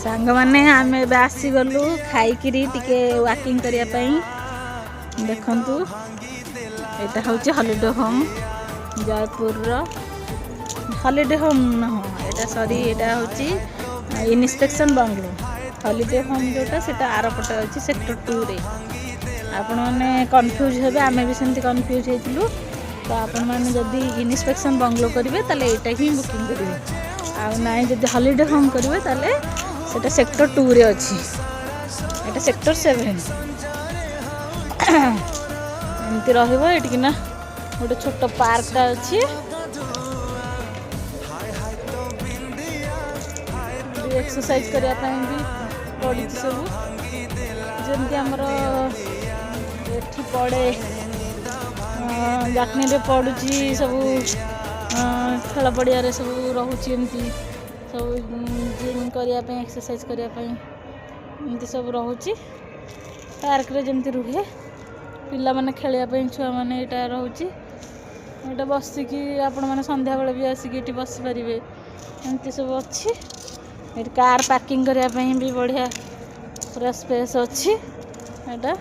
सांग माने आम ए आसीगलु खाईकिरी टिके वाकिंग करने देखु यहाँ हूँ holiday home Jaipur holiday home न यहाँ सॉरी यहाँ हूँ इन्स्पेक्शन बंगलो हॉलिडे होम जोटा से आरपटे अच्छी सेक्टर 2 रे आपण मैंने कन्फ्यूज हे आम भी सेमती कन्फ्यूज होइतिलु तो आपण मैंने जदि इन्स्पेक्शन बंगलो करेंगे ताले एटा ही बुकिंग करेंगे आ नाई जदि हॉलिडे होम करेंगे ताले सेटा सेक्टर 2 रे अच्छी एटा सेक्टर 7 एमती रहिबो एटिकिना गोटे छोट पार्कटा अच्छी एक्सरसाइज करने भी पड़ी सब जमी आमर एठी पड़े जाटनी पड़ुची सब खेल पड़िया सब रोचे एमती सब जिम करने एक्सरसाइज करने सब रोचे पार्क रे जमती रुहे पिला माने खेलने छुआ मैंने यहाँ रोचे यहाँ बसिकी आपण मैंने संध्या बेले भी आसिक बस पारे एमती सब अच्छी ये कार पार्किंग करने भी बढ़िया पूरा स्पेस अच्छी एटा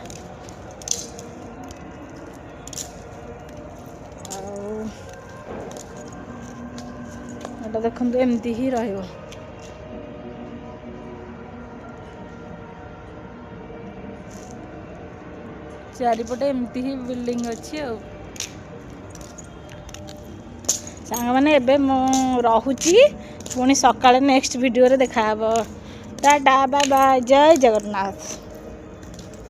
एटा देखो एमती ही रहिबो चारिपटे एमती ही बिल्डिंग अच्छी सांग मैंने एबे रहुची पुणी सकाळे नेक्स्ट वीडियो रे देखा टाटा बाय बाय जय जगन्नाथ।